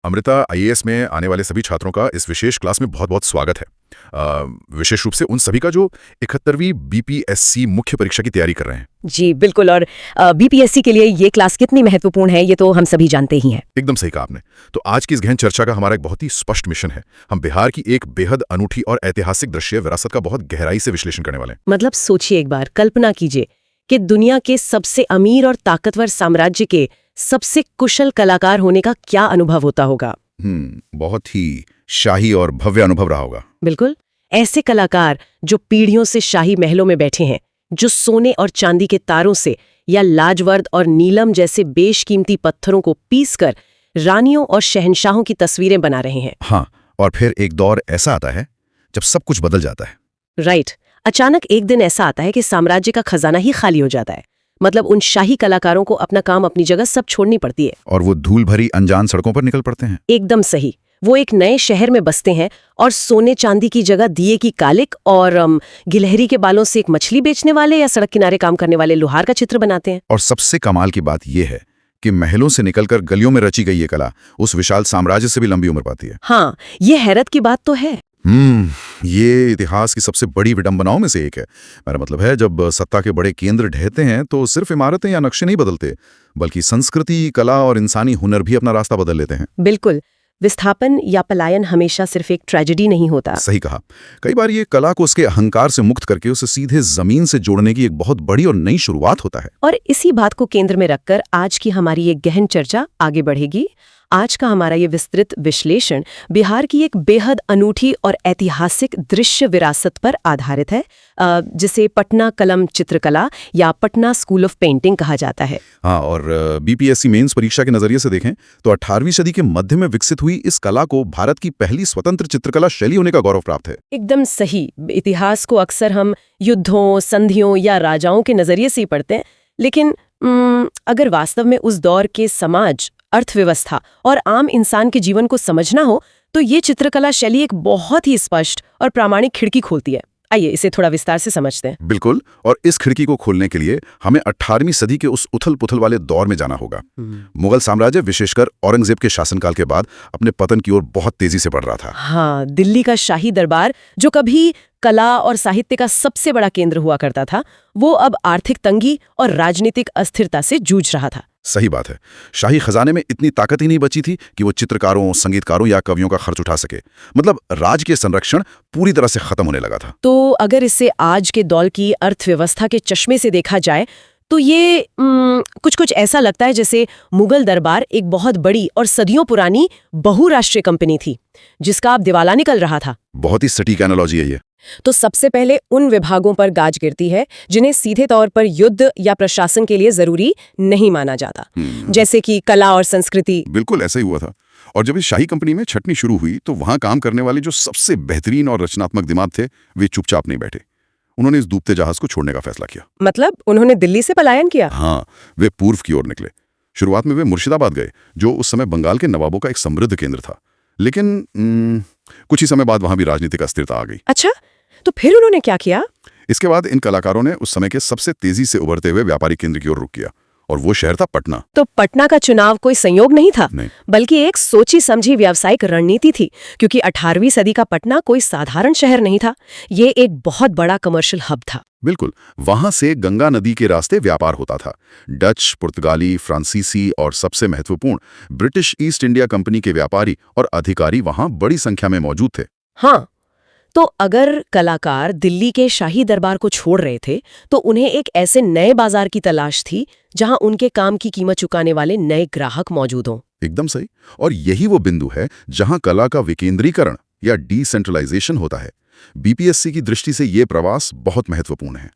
Amrita, IAS में आने वाले सभी छात्रों का इस विशेष क्लास में बहुत बहुत स्वागत है। विशेष रूप से उन सभी का जो 71वीं बीपीएससी मुख्य परीक्षा की तैयारी कर रहे हैं। जी बिल्कुल। और बीपीएससी के लिए ये क्लास कितनी महत्वपूर्ण है ये तो हम सभी जानते ही हैं। एकदम सही कहा आपने। तो आज की इस गहन चर्चा का हमारा एक बहुत ही स्पष्ट मिशन है। हम बिहार की एक बेहद अनूठी और ऐतिहासिक दृश्य विरासत का बहुत गहराई से विश्लेषण करने वाले हैं। मतलब सोचिए एक बार, कल्पना कीजिए कि दुनिया के सबसे अमीर और ताकतवर साम्राज्य के सबसे कुशल कलाकार होने का क्या अनुभव होता होगा। बहुत ही शाही और भव्य अनुभव रहा होगा। बिल्कुल, ऐसे कलाकार जो पीढ़ियों से शाही महलों में बैठे हैं, जो सोने और चांदी के तारों से या लाजवर्द और नीलम जैसे बेशकीमती पत्थरों को पीसकर रानियों और शहंशाहों की तस्वीरें बना रहे हैं। हाँ, और फिर एक दौर ऐसा आता है जब सब कुछ बदल जाता है। राइट। अचानक एक दिन ऐसा आता है कि साम्राज्य का खजाना ही खाली हो जाता है। मतलब उन शाही कलाकारों को अपना काम अपनी जगह सब छोड़नी पड़ती है और वो धूल भरी अनजान सड़कों पर निकल पड़ते हैं। एकदम सही। वो एक नए शहर में बसते हैं और सोने चांदी की जगह दिए की कालिक और गिलहरी के बालों से एक मछली बेचने वाले या सड़क किनारे काम करने वाले लोहार का चित्र बनाते हैं। और सबसे कमाल की बात यह है कि महलों से निकलकर गलियों में रची गई ये कला उस विशाल साम्राज्य से भी लंबी उम्र पाती है। हाँ, ये हैरत की बात तो है। ये इतिहास की सबसे बड़ी विडंबनाओं में से एक है। मेरा मतलब है, जब सत्ता के बड़े केंद्र ढहते हैं तो सिर्फ इमारतें या नक्शे नहीं बदलते, बल्कि संस्कृति, कला और इंसानी हुनर भी अपना रास्ता बदल लेते हैं। बिल्कुल, विस्थापन या पलायन हमेशा सिर्फ एक ट्रेजेडी नहीं होता। सही कहा। कई बार ये कला को उसके अहंकार से मुक्त करके उसे सीधे जमीन से जोड़ने की एक बहुत बड़ी और नई शुरुआत होता है। और इसी बात को केंद्र में रखकर आज की हमारी ये गहन चर्चा आगे बढ़ेगी। आज का हमारा ये विस्तृत विश्लेषण बिहार की एक बेहद अनूठी और ऐतिहासिक दृश्य विरासत पर आधारित है, जिसे पटना कलम चित्रकला या पटना स्कूल ऑफ पेंटिंग कहा जाता है। हाँ, और बीपीएससी मेंस परीक्षा के नजरिए से देखें तो 18वीं सदी के मध्य में विकसित हुई इस कला को भारत की पहली स्वतंत्र चित्रकला शैली होने का गौरव प्राप्त है। एकदम सही। इतिहास को अक्सर हम युद्धों, संधियों या राजाओं के नजरिए से ही पढ़ते हैं, लेकिन अगर वास्तव में उस दौर के समाज, अर्थव्यवस्था और आम इंसान के जीवन को समझना हो तो ये चित्रकला शैली एक बहुत ही स्पष्ट और प्रामाणिक खिड़की खोलती है। आइए इसे थोड़ा विस्तार से समझते हैं। बिल्कुल, और इस खिड़की को खोलने के लिए हमें 18वीं सदी के उस उथल-पुथल वाले दौर में जाना होगा। मुगल साम्राज्य, विशेषकर औरंगजेब के शासनकाल के बाद, अपने पतन की ओर बहुत तेजी से बढ़ रहा था। हाँ, दिल्ली का शाही दरबार जो कभी कला और साहित्य का सबसे बड़ा केंद्र हुआ करता था, वो अब आर्थिक तंगी और राजनीतिक अस्थिरता से जूझ रहा था। सही बात है। शाही खजाने में इतनी ताकत ही नहीं बची थी कि वो चित्रकारों, संगीतकारों या कवियों का खर्च उठा सके। मतलब राज के संरक्षण पूरी तरह से खत्म होने लगा था। तो अगर इसे आज के दौर की अर्थव्यवस्था के चश्मे से देखा जाए तो ये कुछ ऐसा लगता है जैसे मुगल दरबार एक बहुत बड़ी और सदियों पुरानी बहुराष्ट्रीय कंपनी थी जिसका अब दिवाला निकल रहा था। बहुत ही सटीक एनालॉजी है ये। तो सबसे पहले उन विभागों पर गाज गिरती है जिन्हें सीधे तौर पर युद्ध या प्रशासन के लिए जरूरी नहीं माना जाता, जैसे कि कला और संस्कृति। बिल्कुल ऐसा ही हुआ था। और जब इस शाही कंपनी में छटनी शुरू हुई तो वहां काम करने वाले जो सबसे बेहतरीन और रचनात्मक दिमाग थे, वे चुपचाप नहीं बैठे। उन्होंने इस डूबते जहाज को छोड़ने का फैसला किया। मतलब उन्होंने दिल्ली से पलायन किया? हाँ, वे पूर्व की ओर निकले। शुरुआत में वे मुर्शिदाबाद गए, जो उस समय बंगाल के नवाबों का एक समृद्ध केंद्र था। लेकिन कुछ ही समय बाद वहां भी राजनीतिक अस्थिरता आ गई। अच्छा, तो फिर उन्होंने क्या किया? इसके बाद इन कलाकारों ने उस समय के सबसे तेजी से उभरते हुए व्यापारिक केंद्र की ओर रुख किया, और वो शहर था पटना। तो पटना का चुनाव कोई संयोग नहीं था, नहीं, बल्कि एक सोची समझी व्यावसायिक रणनीति थी, क्योंकि 18वीं सदी का पटना कोई साधारण शहर नहीं था, ये एक बहुत बड़ा कमर्शियल हब था। बिल्कुल, वहां से गंगा नदी के रास्ते व्यापार होता था। डच, पुर्तगाली, फ्रांसीसी और सबसे महत्वपूर्ण ब्रिटिश ईस्ट इंडिया कंपनी के व्यापारी और अधिकारी वहां बड़ी संख्या में मौजूद थे। हाँ, तो अगर कलाकार दिल्ली के शाही दरबार को छोड़ रहे थे तो उन्हें एक ऐसे नए बाजार की तलाश थी जहां उनके काम की कीमत चुकाने वाले नए ग्राहक मौजूद हों। एकदम सही। और यही वो बिंदु है जहां कला का विकेंद्रीकरण या डिसेंट्रलाइजेशन होता है। बीपीएससी की दृष्टि से ये प्रवास बहुत महत्वपूर्ण है।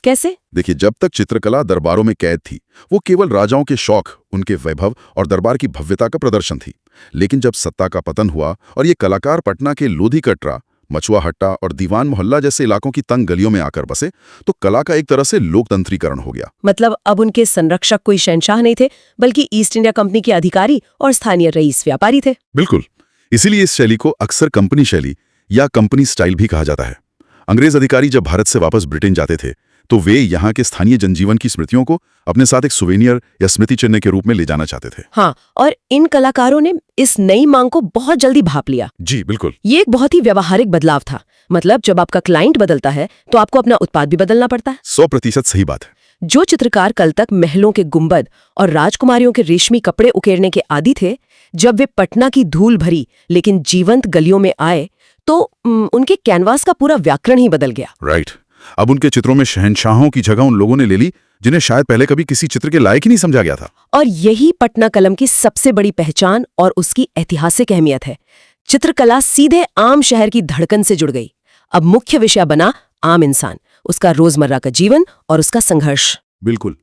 कैसे? देखिए, जब तक चित्रकला दरबारों में कैद थी, वो केवल राजाओं के शौक, उनके वैभव और दरबार की भव्यता का प्रदर्शन थी। लेकिन जब सत्ता का पतन हुआ और ये कलाकार पटना के लोधी कटरा, मचुआ हट्टा और दीवान मोहल्ला जैसे इलाकों की तंग गलियों में आकर बसे, तो कला का एक तरह से लोकतंत्रीकरण हो गया। मतलब अब उनके संरक्षक कोई शहंशाह नहीं थे, बल्कि ईस्ट इंडिया कंपनी के अधिकारी और स्थानीय रईस व्यापारी थे। बिल्कुल, इसीलिए इस शैली को अक्सर कंपनी शैली या कंपनी स्टाइल भी कहा जाता है। अंग्रेज अधिकारी जब भारत से वापस ब्रिटेन जाते थे तो वे यहाँ के स्थानीय जनजीवन की स्मृतियों को अपने साथ एक सुवेनियर या स्मृति चिन्ह के रूप में ले जाना चाहते थे। हाँ, और इन कलाकारों ने इस नई मांग को बहुत जल्दी भांप लिया। जी बिल्कुल। ये एक बहुत ही व्यावहारिक बदलाव था। मतलब जब आपका क्लाइंट बदलता है तो आपको अपना उत्पाद भी बदलना पड़ता है। 100% सही बात है। जो चित्रकार कल तक महलों के गुंबद और राजकुमारियों के रेशमी कपड़े उकेरने के आदी थे, जब वे पटना की धूल भरी लेकिन जीवंत गलियों में आए तो उनके कैनवास का पूरा व्याकरण ही बदल गया। राइट। अब उनके चित्रों में शहंशाहों की जगह उन लोगों ने ले ली जिन्हें शायद पहले कभी किसी चित्र के लायक ही नहीं समझा गया था। और यही पटना कलम की सबसे बड़ी पहचान और उसकी ऐतिहासिक अहमियत है। चित्रकला सीधे आम शहर की धड़कन से जुड़ गई। अब मुख्य विषय बना आम इंसान, उसका रोजमर्रा का जीवन और उसका संघर्ष। बिल्कुल।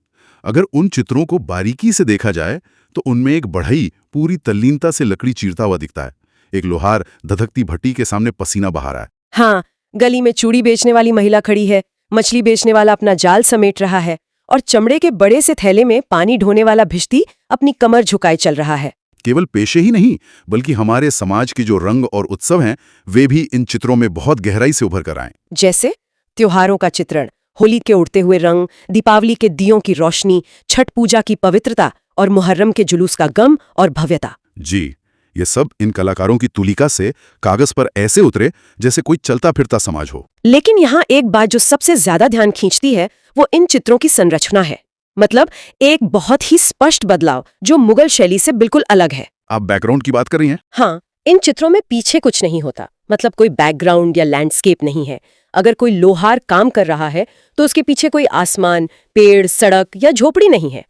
अगर उन चित्रों को बारीकी से देखा जाए तो उनमें एक बढ़ई पूरी तल्लीनता से लकड़ी चीरता हुआ दिखता है। एक लोहार धधकती भट्टी के सामने पसीना बहा रहा है। हाँ, गली में चूड़ी बेचने वाली महिला खड़ी है, मछली बेचने वाला अपना जाल समेट रहा है और चमड़े के बड़े से थैले में पानी ढोने वाला भिश्ती अपनी कमर झुकाए चल रहा है। केवल पेशे ही नहीं बल्कि हमारे समाज के जो रंग और उत्सव हैं वे भी इन चित्रों में बहुत गहराई से उभर कर आए। जैसे त्योहारों का चित्रण, होली के उड़ते हुए रंग, दीपावली के दियों की रोशनी, छठ पूजा की पवित्रता और मुहर्रम के जुलूस का गम और भव्यता। जी, ये सब इन कलाकारों की तुलिका से कागज पर ऐसे उतरे जैसे कोई चलता फिरता समाज हो। लेकिन यहाँ एक बात जो सबसे ज्यादा ध्यान खींचती है वो इन चित्रों की संरचना है। मतलब एक बहुत ही स्पष्ट बदलाव जो मुगल शैली से बिल्कुल अलग है। आप बैकग्राउंड की बात कर रही हैं? हाँ, इन चित्रों में पीछे कुछ नहीं होता। मतलब कोई बैकग्राउंड या लैंडस्केप नहीं है। अगर कोई लोहार काम कर रहा है तो उसके पीछे कोई आसमान, पेड़, सड़क या झोपड़ी नहीं है।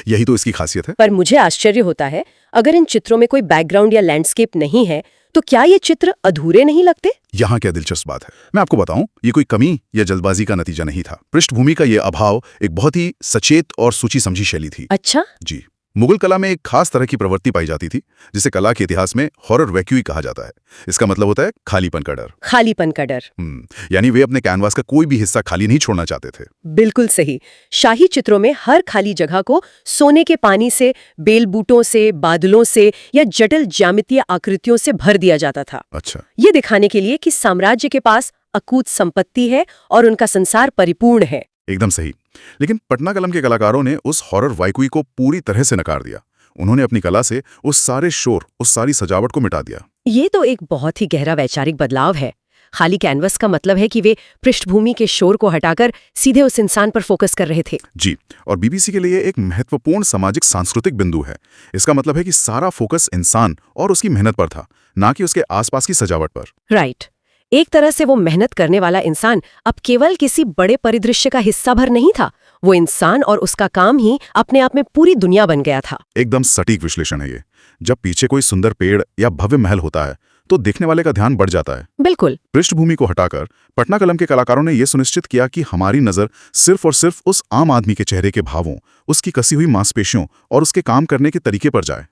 यही तो इसकी खासियत है। पर मुझे आश्चर्य होता है, अगर इन चित्रों में कोई बैकग्राउंड या लैंडस्केप नहीं है तो क्या ये चित्र अधूरे नहीं लगते? यहाँ क्या दिलचस्प बात है। मैं आपको बताऊं, ये कोई कमी या जल्दबाजी का नतीजा नहीं था। पृष्ठभूमि का ये अभाव एक बहुत ही सचेत और सोची समझी शैली थी। अच्छा जी, मुगल कला में एक खास तरह की प्रवृत्ति पाई जाती थी जिसे कला के इतिहास में हॉरर वैक्यूई कहा जाता है। इसका मतलब होता है खालीपन का डर। खालीपन का डर। यानी वे अपने कैनवास का कोई भी हिस्सा खाली नहीं छोड़ना चाहते थे। बिल्कुल सही। शाही चित्रों में हर खाली जगह को सोने के पानी से, बेल बूटों से, बादलों से या जटिल ज्यामितीय आकृतियों से भर दिया जाता था। अच्छा। ये दिखाने के लिए कि साम्राज्य के पास अकूत संपत्ति है और उनका संसार परिपूर्ण है। एकदम सही। लेकिन पटना कलम के कलाकारों ने उस हॉरर वाइकुई को पूरी तरह से नकार दिया। उन्होंने अपनी कला से उस सारे शोर, उस सारी सजावट को मिटा दिया। ये तो एक बहुत ही गहरा वैचारिक बदलाव है। खाली कैनवस का मतलब है कि वे पृष्ठभूमि के शोर को हटाकर सीधे उस इंसान पर फोकस कर रहे थे। जी, और बीबीसी के लिए एक महत्वपूर्ण सामाजिक सांस्कृतिक बिंदु है। इसका मतलब है कि सारा फोकस इंसान और उसकी मेहनत पर था, ना कि उसके आसपास की सजावट पर। राइट। एक तरह से वो मेहनत करने वाला इंसान अब केवल किसी बड़े परिदृश्य का हिस्सा भर नहीं था। वो इंसान और उसका काम ही अपने आप में पूरी दुनिया बन गया था। एकदम सटीक विश्लेषण है ये। जब पीछे कोई सुंदर पेड़ या भव्य महल होता है तो देखने वाले का ध्यान बढ़ जाता है। बिल्कुल। पृष्ठभूमि को हटाकर पटना कलम के कलाकारों ने यह सुनिश्चित किया कि हमारी नजर सिर्फ और सिर्फ उस आम आदमी के चेहरे के भावों, उसकी कसी हुई मांसपेशियों और उसके काम करने के तरीके पर जाए।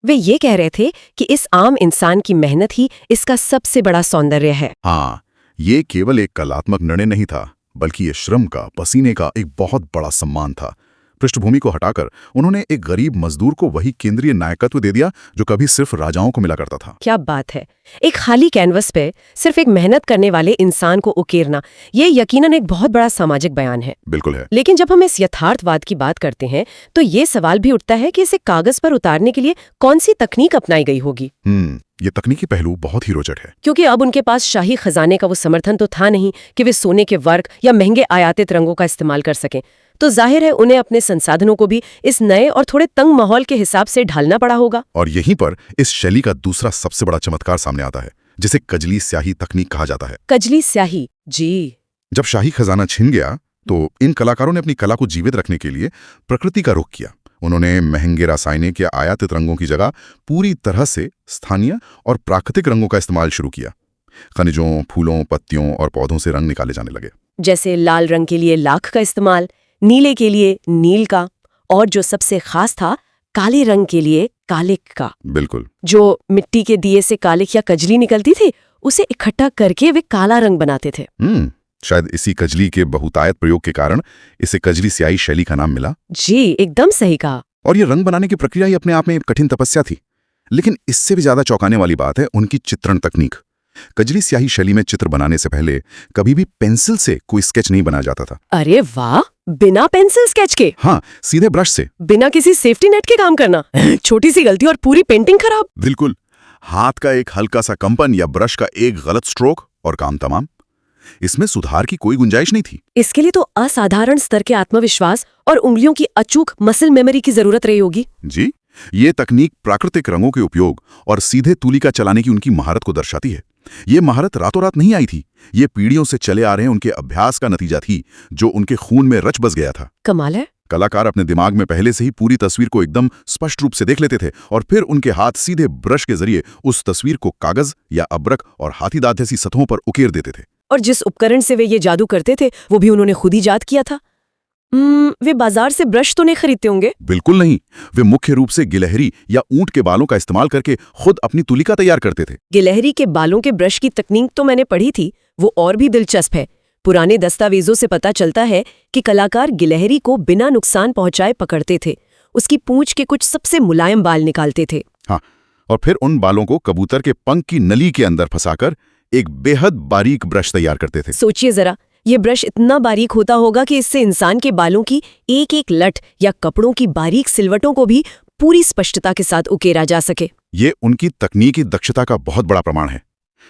वे ये कह रहे थे कि इस आम इंसान की मेहनत ही इसका सबसे बड़ा सौंदर्य है। हाँ, ये केवल एक कलात्मक निर्णय नहीं था, बल्कि ये श्रम का, पसीने का एक बहुत बड़ा सम्मान था। पृष्ठभूमि को हटाकर उन्होंने एक गरीब मजदूर को वही केंद्रीय नायकत्व दे दिया जो कभी सिर्फ राजाओं को मिला करता था। क्या बात है। एक खाली कैनवस पे सिर्फ एक मेहनत करने वाले इंसान को उकेरना, ये यकीनन एक बहुत बड़ा सामाजिक बयान है। बिल्कुल है। लेकिन जब हम इस यथार्थवाद की बात करते हैं तो ये सवाल भी उठता है कि इसे कागज पर उतारने के लिए कौन सी तकनीक अपनाई गई होगी। ये तकनीकी पहलू बहुत ही रोचक है, क्योंकि अब उनके पास शाही खजाने का वो समर्थन तो था नहीं कि वे सोने के वर्क या महंगे आयातित रंगों का इस्तेमाल कर सकें। तो जाहिर है उन्हें अपने संसाधनों को भी इस नए और थोड़े तंग माहौल के हिसाब से ढालना पड़ा होगा। और यहीं पर इस शैली का दूसरा सबसे बड़ा चमत्कार सामने आता है, जिसे कजली स्याही तकनीक कहा जाता है। कजली स्याही, जी। जब शाही खजाना छिन गया तो इन कलाकारों ने अपनी कला को जीवित रखने के लिए प्रकृति का रुख किया। उन्होंने महंगे रासायनिक या आयातित रंगों की जगह पूरी तरह से स्थानीय और प्राकृतिक रंगों का इस्तेमाल शुरू किया। खनिजों, फूलों, पत्तियों और पौधों से रंग निकाले जाने लगे। जैसे लाल रंग के लिए लाख का इस्तेमाल, नीले के लिए नील का, और जो सबसे खास था काले रंग के लिए कालिक का। बिल्कुल। जो मिट्टी के दिए से कालिक या कजली निकलती थी उसे इकट्ठा करके वे काला रंग बनाते थे। शायद इसी कजली के बहुतायत प्रयोग के कारण इसे कजली स्याही शैली का नाम मिला। जी, एकदम सही कहा। और ये रंग बनाने की प्रक्रिया ही अपने आप में एक कठिन तपस्या थी। लेकिन इससे भी ज्यादा चौंकाने वाली बात है उनकी चित्रण तकनीक। कजली स्याही शैली में चित्र बनाने से पहले कभी भी पेंसिल से कोई स्केच नहीं बनाया जाता था। अरे वाह, बिना पेंसिल स्केच के? हाँ, सीधे ब्रश से। बिना किसी सेफ्टी नेट के काम करना। छोटी सी गलती और पूरी पेंटिंग खराब। बिल्कुल, हाथ का एक हल्का सा कंपन या ब्रश का एक गलत स्ट्रोक और काम तमाम। इसमें सुधार की कोई गुंजाइश नहीं थी। इसके लिए तो असाधारण स्तर के आत्मविश्वास और उंगलियों की अचूक मसल मेमोरी की जरूरत रही होगी। जी, ये तकनीक प्राकृतिक रंगों के उपयोग और सीधे तूलिका चलाने की उनकी महारत को दर्शाती है। ये महारत रातों रात नहीं आई थी, ये पीढ़ियों से चले आ रहे उनके अभ्यास का नतीजा थी, जो उनके खून में रच बस गया था। कमाल है। कलाकार अपने दिमाग में पहले से ही पूरी तस्वीर को एकदम स्पष्ट रूप से देख लेते थे और फिर उनके हाथ सीधे ब्रश के जरिए उस तस्वीर को कागज या अब्रक और हाथीदांत जैसी सतहों पर उकेर देते थे। और जिस उपकरण से वे ये जादू करते थे वो भी उन्होंने खुद ही इजाद किया था। वे बाजार से ब्रश तो नहीं खरीदते होंगे? बिल्कुल नहीं, वे मुख्य रूप से गिलहरी या ऊंट के बालों का इस्तेमाल करके खुद अपनी तुलिका तैयार करते थे। गिलहरी के बालों के ब्रश की तकनीक तो मैंने पढ़ी थी, वो और भी दिलचस्प है। पुराने दस्तावेजों से पता चलता है कि कलाकार गिलहरी को बिना नुकसान पहुंचाए पकड़ते थे, उसकी पूंछ के कुछ सबसे मुलायम बाल निकालते थे। हाँ, और फिर उन बालों को कबूतर के पंख की नली के अंदर फंसाकर एक बेहद बारीक ब्रश तैयार करते थे। सोचिए जरा, ये ब्रश इतना बारीक होता होगा कि इससे इंसान के बालों की एक एक लट या कपड़ों की बारीक सिलवटों को भी पूरी स्पष्टता के साथ उकेरा जा सके। ये उनकी तकनीकी दक्षता का बहुत बड़ा प्रमाण है।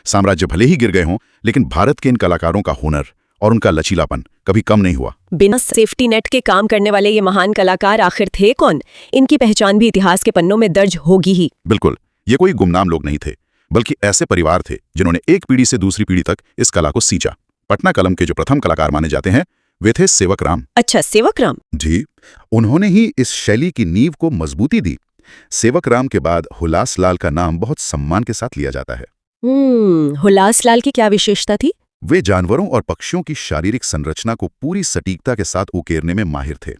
साम्राज्य भले ही गिर गए हों, लेकिन भारत के इन कलाकारों का हुनर और उनका लचीलापन कभी कम नहीं हुआ। बिना सेफ्टी नेट के काम करने वाले ये महान कलाकार आखिर थे कौन? इनकी पहचान भी इतिहास के पन्नों में दर्ज होगी ही। बिल्कुल, ये कोई गुमनाम लोग नहीं थे, बल्कि ऐसे परिवार थे जिन्होंने एक पीढ़ी से दूसरी पीढ़ी तक इस कला को सींचा। पटना कलम के जो प्रथम कलाकार माने जाते हैं वे थे सेवक राम। अच्छा, सेवक राम। जी, उन्होंने ही इस शैली की नींव को मजबूती दी। सेवक राम के बाद हुलास लाल का नाम बहुत सम्मान के साथ लिया जाता है। हुलास लाल की क्या विशेषता थी? वे जानवरों और पक्षियों की शारीरिक संरचना को पूरी सटीकता के साथ उकेरने में माहिर थे।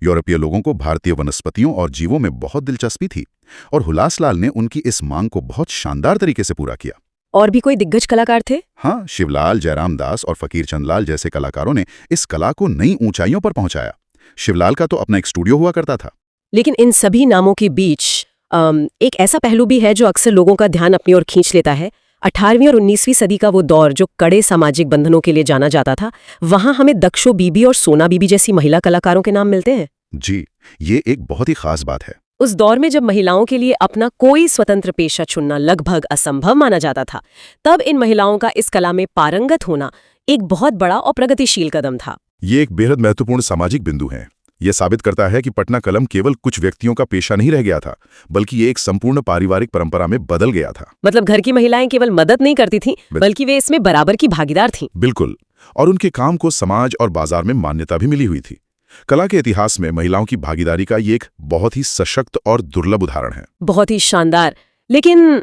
यूरोपीय लोगों को भारतीय वनस्पतियों और जीवों में बहुत दिलचस्पी थी और हुलास लाल ने उनकी इस मांग को बहुत शानदार तरीके से पूरा किया। और भी कोई दिग्गज कलाकार थे? हाँ, शिवलाल, जयराम दास और फकीर चंदलाल जैसे कलाकारों ने इस कला को नई ऊंचाइयों पर पहुंचाया। शिवलाल का तो अपना एक स्टूडियो हुआ करता था। लेकिन इन सभी नामों के बीच एक ऐसा पहलू भी है जो अक्सर लोगों का ध्यान अपनी ओर खींच लेता है। 18वीं और 19वीं सदी का वो दौर जो कड़े सामाजिक बंधनों के लिए जाना जाता था, वहां हमें दक्षो बीबी और सोना बीबी जैसी महिला कलाकारों के नाम मिलते हैं। जी, ये एक बहुत ही खास बात है। उस दौर में जब महिलाओं के लिए अपना कोई स्वतंत्र पेशा चुनना लगभग असंभव माना जाता था, तब इन महिलाओं का इस कला में पारंगत होना एक बहुत बड़ा और प्रगतिशील कदम था। ये एक बेहद महत्वपूर्ण सामाजिक बिंदु है। ये साबित करता है कि पटना कलम केवल कुछ व्यक्तियों का पेशा नहीं रह गया था, बल्कि ये एक संपूर्ण पारिवारिक परंपरा में बदल गया था। मतलब घर की महिलाएं केवल मदद नहीं करती थीं, बल्कि वे इसमें बराबर की भागीदार थीं। बिल्कुल, और उनके काम को समाज और बाजार में मान्यता भी मिली हुई थी। कला के इतिहास में महिलाओं की भागीदारी का ये एक बहुत ही सशक्त और दुर्लभ उदाहरण है। बहुत ही शानदार। लेकिन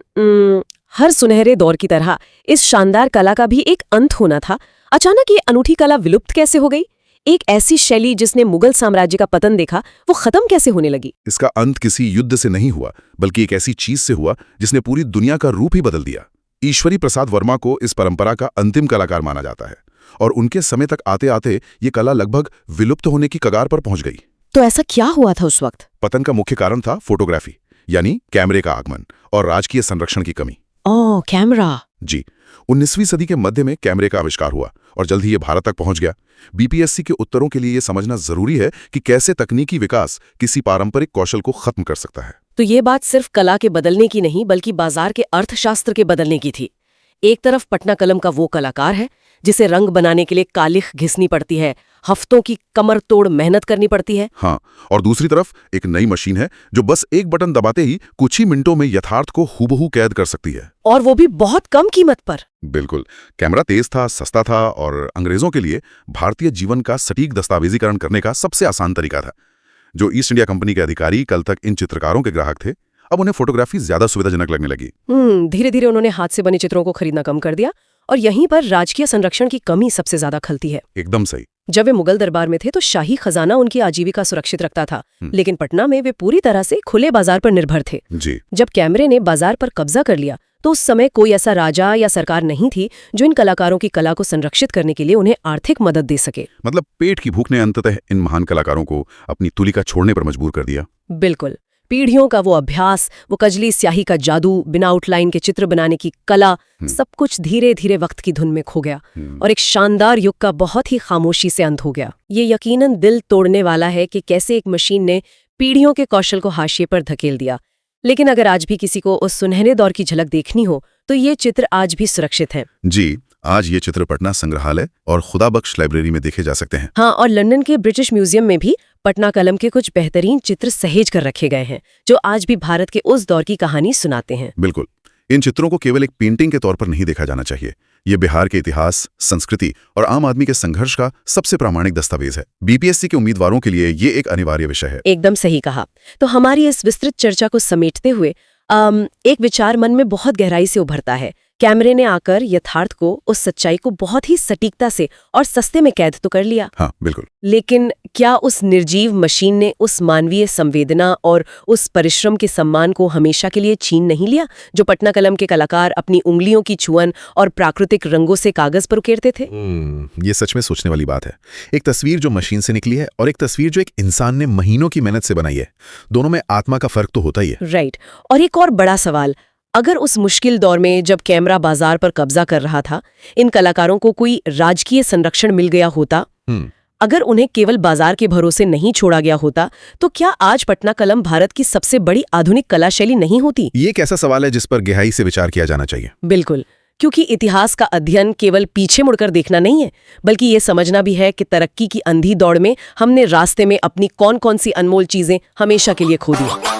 हर सुनहरे दौर की तरह इस शानदार कला का भी एक अंत होना था। अचानक ये अनूठी कला विलुप्त कैसे हो गई? एक ऐसी शैली जिसने मुगल साम्राज्य का पतन देखा, वो खत्म कैसे होने लगी? इसका अंत किसी युद्ध से नहीं हुआ, बल्कि एक ऐसी चीज से हुआ जिसने पूरी दुनिया का रूप ही बदल दिया। ईश्वरी प्रसाद वर्मा को इस परंपरा का अंतिम कलाकार माना जाता है और उनके समय तक आते आते ये कला लगभग विलुप्त होने की कगार पर पहुंच गई। तो ऐसा क्या हुआ था उस वक्त? पतन का मुख्य कारण था फोटोग्राफी, यानी कैमरे का आगमन और राजकीय संरक्षण की कमी। ओह, कैमरा। जी, 19वीं सदी के मध्य में कैमरे का आविष्कार हुआ और जल्द ही ये भारत तक पहुंच गया। बीपीएससी के उत्तरों के लिए ये समझना जरूरी है कि कैसे तकनीकी विकास किसी पारंपरिक कौशल को खत्म कर सकता है। तो ये बात सिर्फ कला के बदलने की नहीं, बल्कि बाजार के अर्थशास्त्र के बदलने की थी। एक तरफ पटना कलम का वो कलाकार है जिसे रंग बनाने के लिए कालिख घिसनी पड़ती है, हफ्तों की कमर तोड़ मेहनत करनी पड़ती है। हाँ, और दूसरी तरफ एक नई मशीन है जो बस एक बटन दबाते ही कुछ ही मिनटों में यथार्थ को हूबहू कैद कर सकती है, और वो भी बहुत कम कीमत पर। बिल्कुल, कैमरा तेज था, सस्ता था और अंग्रेजों के लिए भारतीय जीवन का सटीक दस्तावेजीकरण करने का सबसे आसान तरीका था। जो ईस्ट इंडिया कंपनी के अधिकारी कल तक इन चित्रकारों के ग्राहक थे, अब उन्हें फोटोग्राफी ज्यादा सुविधाजनक लगने लगी। धीरे धीरे उन्होंने हाथ से बने चित्रों को खरीदना कम कर दिया और यहीं पर राजकीय संरक्षण की कमी सबसे ज्यादा खलती है। एकदम सही। जब वे मुगल दरबार में थे तो शाही खजाना उनकी आजीविका सुरक्षित रखता था, लेकिन पटना में वे पूरी तरह से खुले बाजार पर निर्भर थे। जी। जब कैमरे ने बाजार पर कब्जा कर लिया तो उस समय कोई ऐसा राजा या सरकार नहीं थी जो इन कलाकारों की कला को संरक्षित करने के लिए उन्हें आर्थिक मदद दे सके। मतलब पेट की भूख ने अंततः इन महान कलाकारों को अपनी तुलिका छोड़ने पर मजबूर कर दिया। बिल्कुल। पीढ़ियों का वो अभ्यास, वो कजली स्याही का जादू, बिना आउटलाइन के चित्र बनाने की कला, सब कुछ धीरे धीरे वक्त की धुन में खो गया और एक शानदार युग का बहुत ही खामोशी से अंत हो गया। ये यकीनन दिल तोड़ने वाला है कि कैसे एक मशीन ने पीढ़ियों के कौशल को हाशिए पर धकेल दिया। लेकिन अगर आज भी किसी को उस सुनहरे दौर की झलक देखनी हो तो ये चित्र आज भी सुरक्षित हैं। जी, आज ये चित्र पटना संग्रहालय और खुदाबख्श लाइब्रेरी में देखे जा सकते हैं। हाँ, और लंदन के ब्रिटिश म्यूजियम में भी पटना कलम के कुछ बेहतरीन चित्र सहेज कर रखे गए हैं जो आज भी भारत के उस दौर की कहानी सुनाते हैं। बिल्कुल, इन चित्रों को केवल एक पेंटिंग के तौर पर नहीं देखा जाना चाहिए। ये बिहार के इतिहास, संस्कृति और आम आदमी के संघर्ष का सबसे प्रामाणिक दस्तावेज है। बीपीएससी के उम्मीदवारों के लिए ये एक अनिवार्य विषय है। एकदम सही कहा। तो हमारी इस विस्तृत चर्चा को समेटते हुए एक विचार मन में बहुत गहराई से उभरता है। कैमरे ने आकर यथार्थ को, उस सच्चाई को बहुत ही सटीकता से और सस्ते में कैद तो कर लिया। हाँ, बिल्कुल। लेकिन क्या उस निर्जीव मशीन ने उस मानवीय संवेदना और उस परिश्रम के सम्मान को हमेशा के लिए छीन नहीं लिया जो पटना कलम के कलाकार अपनी उंगलियों की छुअन और प्राकृतिक रंगों से कागज पर उकेरते थे? ये सच में सोचने वाली बात है। एक तस्वीर जो मशीन से निकली है और एक तस्वीर जो एक इंसान ने महीनों की मेहनत से बनाई है, दोनों में आत्मा का फर्क तो होता ही है। राइट। और एक और बड़ा सवाल, अगर उस मुश्किल दौर में जब कैमरा बाजार पर कब्जा कर रहा था, इन कलाकारों को कोई राजकीय संरक्षण मिल गया होता, अगर उन्हें केवल बाजार के भरोसे नहीं छोड़ा गया होता, तो क्या आज पटना कलम भारत की सबसे बड़ी आधुनिक कला शैली नहीं होती? ये एक ऐसा सवाल है जिस पर गहराई से विचार किया जाना चाहिए। बिल्कुल, क्योंकि इतिहास का अध्ययन केवल पीछे मुड़कर देखना नहीं है, बल्कि ये समझना भी है कि तरक्की की अंधी दौड़ में हमने रास्ते में अपनी कौन-कौन सी अनमोल चीजें हमेशा के लिए खो दी।